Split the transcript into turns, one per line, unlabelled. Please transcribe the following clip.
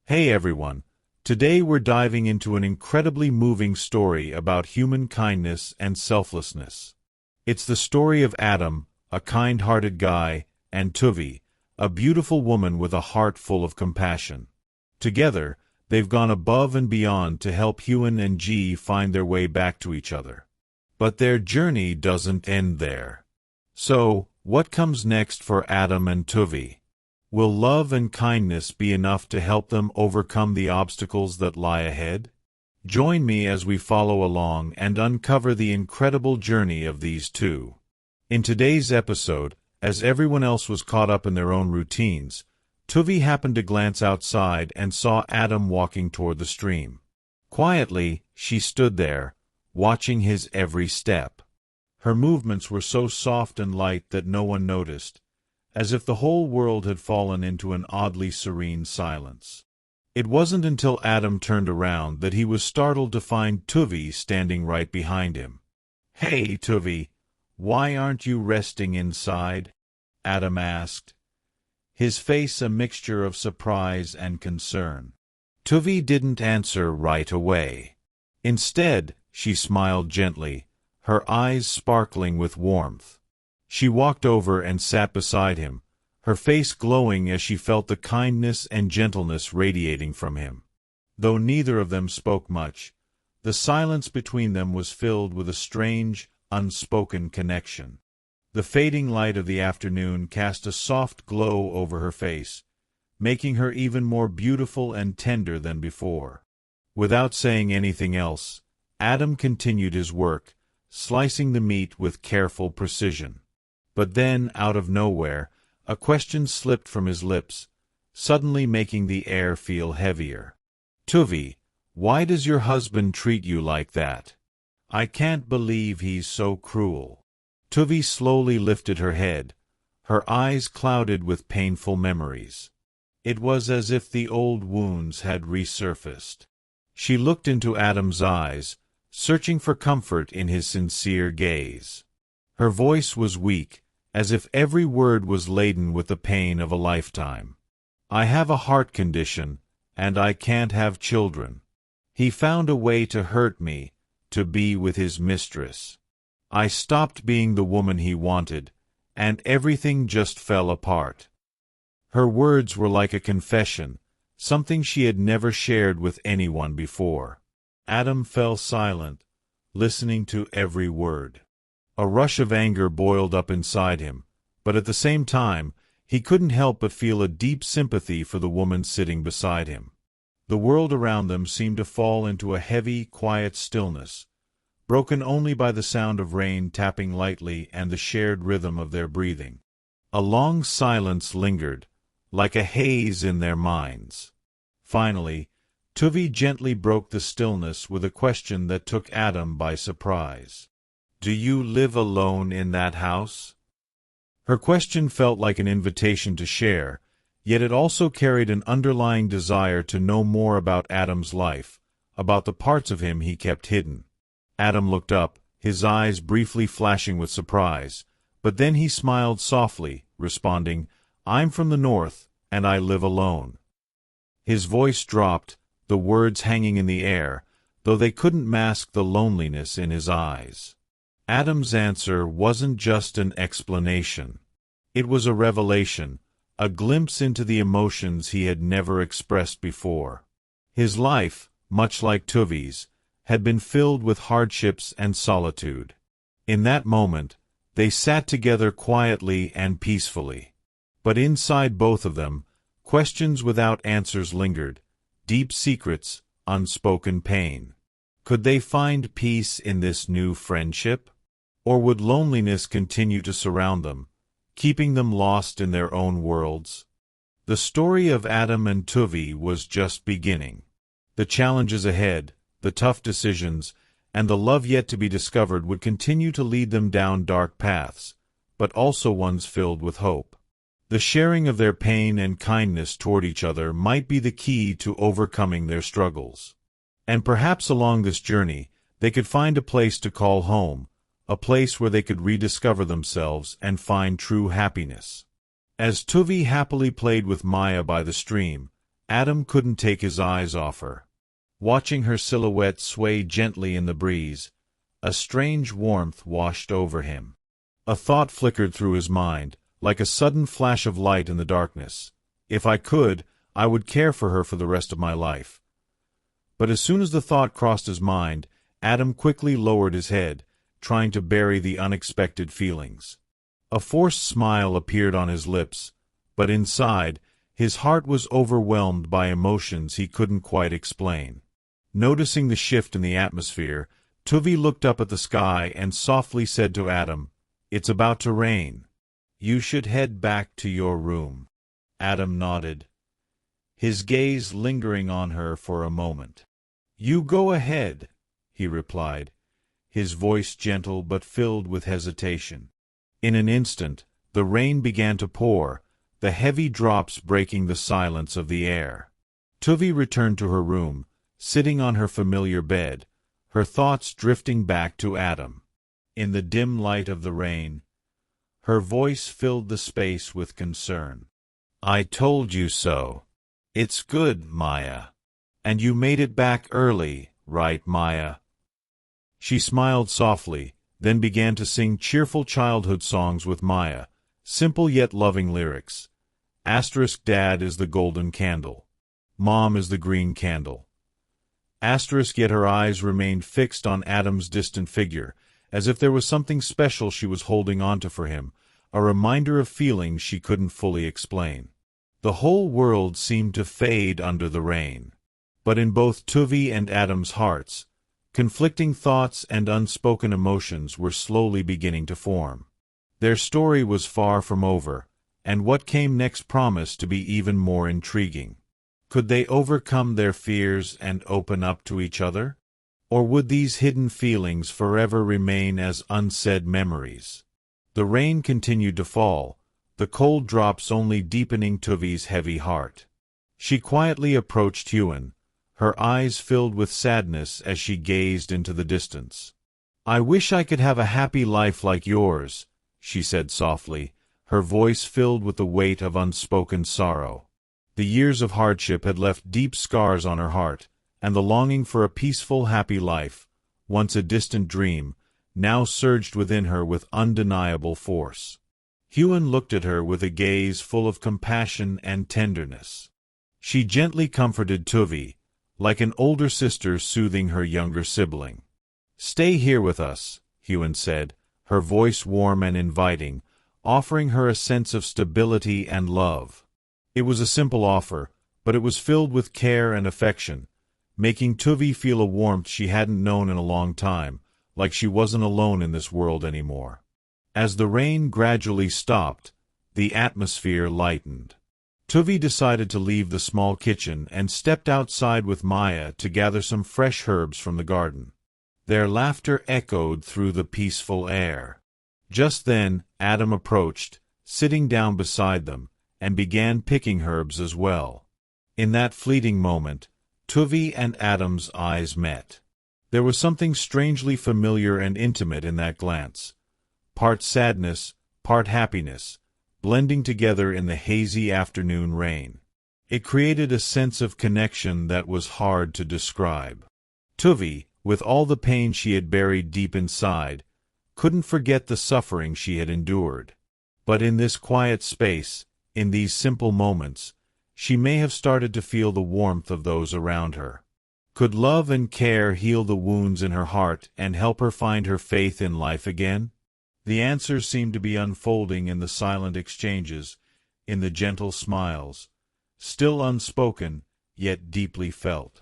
Hey everyone, today we're diving into an incredibly moving story about human kindness and selflessness. It's the story of Adam, a kind-hearted guy, and Tuvi, a beautiful woman with a heart full of compassion. Together, they've gone above and beyond to help Huan and Ji find their way back to each other. But their journey doesn't end there. So, what comes next for Adam and Tuvi? Will love and kindness be enough to help them overcome the obstacles that lie ahead? Join me as we follow along and uncover the incredible journey of these two. In today's episode, as everyone else was caught up in their own routines, Tuvi happened to glance outside and saw Adam walking toward the stream. Quietly, she stood there, watching his every step. Her movements were so soft and light that no one noticed, as if the whole world had fallen into an oddly serene silence. It wasn't until Adam turned around that he was startled to find Tuvi standing right behind him. "Hey, Tuvi, why aren't you resting inside?" Adam asked, his face a mixture of surprise and concern. Tuvi didn't answer right away. Instead, she smiled gently, her eyes sparkling with warmth. She walked over and sat beside him, her face glowing as she felt the kindness and gentleness radiating from him. Though neither of them spoke much, the silence between them was filled with a strange, unspoken connection. The fading light of the afternoon cast a soft glow over her face, making her even more beautiful and tender than before. Without saying anything else, Adam continued his work, slicing the meat with careful precision. But then, out of nowhere, a question slipped from his lips, suddenly making the air feel heavier. "Tuvi, why does your husband treat you like that? I can't believe he's so cruel." Tuvi slowly lifted her head, her eyes clouded with painful memories. It was as if the old wounds had resurfaced. She looked into Adam's eyes, searching for comfort in his sincere gaze. Her voice was weak, as if every word was laden with the pain of a lifetime. "I have a heart condition, and I can't have children. He found a way to hurt me, to be with his mistress. I stopped being the woman he wanted, and everything just fell apart." Her words were like a confession, something she had never shared with anyone before. Adam fell silent, listening to every word. A rush of anger boiled up inside him, but at the same time, he couldn't help but feel a deep sympathy for the woman sitting beside him. The world around them seemed to fall into a heavy, quiet stillness, broken only by the sound of rain tapping lightly and the shared rhythm of their breathing. A long silence lingered, like a haze in their minds. Finally, Tuvi gently broke the stillness with a question that took Adam by surprise. "Do you live alone in that house?" Her question felt like an invitation to share, yet it also carried an underlying desire to know more about Adam's life, about the parts of him he kept hidden. Adam looked up, his eyes briefly flashing with surprise, but then he smiled softly, responding, "I'm from the north, and I live alone." His voice dropped, the words hanging in the air, though they couldn't mask the loneliness in his eyes. Adam's answer wasn't just an explanation. It was a revelation, a glimpse into the emotions he had never expressed before. His life, much like Tuvi's, had been filled with hardships and solitude. In that moment, they sat together quietly and peacefully. But inside both of them, questions without answers lingered, deep secrets, unspoken pain. Could they find peace in this new friendship? Or would loneliness continue to surround them, keeping them lost in their own worlds? The story of Adam and Tuvi was just beginning. The challenges ahead, the tough decisions, and the love yet to be discovered would continue to lead them down dark paths, but also ones filled with hope. The sharing of their pain and kindness toward each other might be the key to overcoming their struggles. And perhaps along this journey, they could find a place to call home, a place where they could rediscover themselves and find true happiness. As Tuvi happily played with Maya by the stream, Adam couldn't take his eyes off her. Watching her silhouette sway gently in the breeze, a strange warmth washed over him. A thought flickered through his mind, like a sudden flash of light in the darkness. If I could, I would care for her for the rest of my life. But as soon as the thought crossed his mind, Adam quickly lowered his head, trying to bury the unexpected feelings. A forced smile appeared on his lips, but inside, his heart was overwhelmed by emotions he couldn't quite explain. Noticing the shift in the atmosphere, Tuvi looked up at the sky and softly said to Adam, "It's about to rain. You should head back to your room." Adam nodded, his gaze lingering on her for a moment. "You go ahead," he replied, his voice gentle but filled with hesitation. In an instant, the rain began to pour, the heavy drops breaking the silence of the air. Tuvi returned to her room, sitting on her familiar bed, her thoughts drifting back to Adam. In the dim light of the rain, her voice filled the space with concern. "I told you so. It's good, Maya. And you made it back early, right, Maya?" She smiled softly, then began to sing cheerful childhood songs with Maya, simple yet loving lyrics. Dad is the golden candle. Mom is the green candle. Yet her eyes remained fixed on Adam's distant figure, as if there was something special she was holding onto for him, a reminder of feelings she couldn't fully explain. The whole world seemed to fade under the rain. But in both Tuvi and Adam's hearts, conflicting thoughts and unspoken emotions were slowly beginning to form. Their story was far from over, and what came next promised to be even more intriguing. Could they overcome their fears and open up to each other? Or would these hidden feelings forever remain as unsaid memories? The rain continued to fall, the cold drops only deepening Tuvi's heavy heart. She quietly approached Huan, her eyes filled with sadness as she gazed into the distance. "I wish I could have a happy life like yours," she said softly, her voice filled with the weight of unspoken sorrow. The years of hardship had left deep scars on her heart, and the longing for a peaceful, happy life, once a distant dream, now surged within her with undeniable force. Huan looked at her with a gaze full of compassion and tenderness. She gently comforted Tuvi, like an older sister soothing her younger sibling. "Stay here with us," Huan said, her voice warm and inviting, offering her a sense of stability and love. It was a simple offer, but it was filled with care and affection, making Tuvi feel a warmth she hadn't known in a long time, like she wasn't alone in this world anymore. As the rain gradually stopped, the atmosphere lightened. Tuvi decided to leave the small kitchen and stepped outside with Maya to gather some fresh herbs from the garden. Their laughter echoed through the peaceful air. Just then, Adam approached, sitting down beside them, and began picking herbs as well. In that fleeting moment, Tuvi and Adam's eyes met. There was something strangely familiar and intimate in that glance. Part sadness, part happiness, blending together in the hazy afternoon rain. It created a sense of connection that was hard to describe. Tuvi, with all the pain she had buried deep inside, couldn't forget the suffering she had endured. But in this quiet space, in these simple moments, she may have started to feel the warmth of those around her. Could love and care heal the wounds in her heart and help her find her faith in life again? The answers seemed to be unfolding in the silent exchanges, in the gentle smiles, still unspoken, yet deeply felt.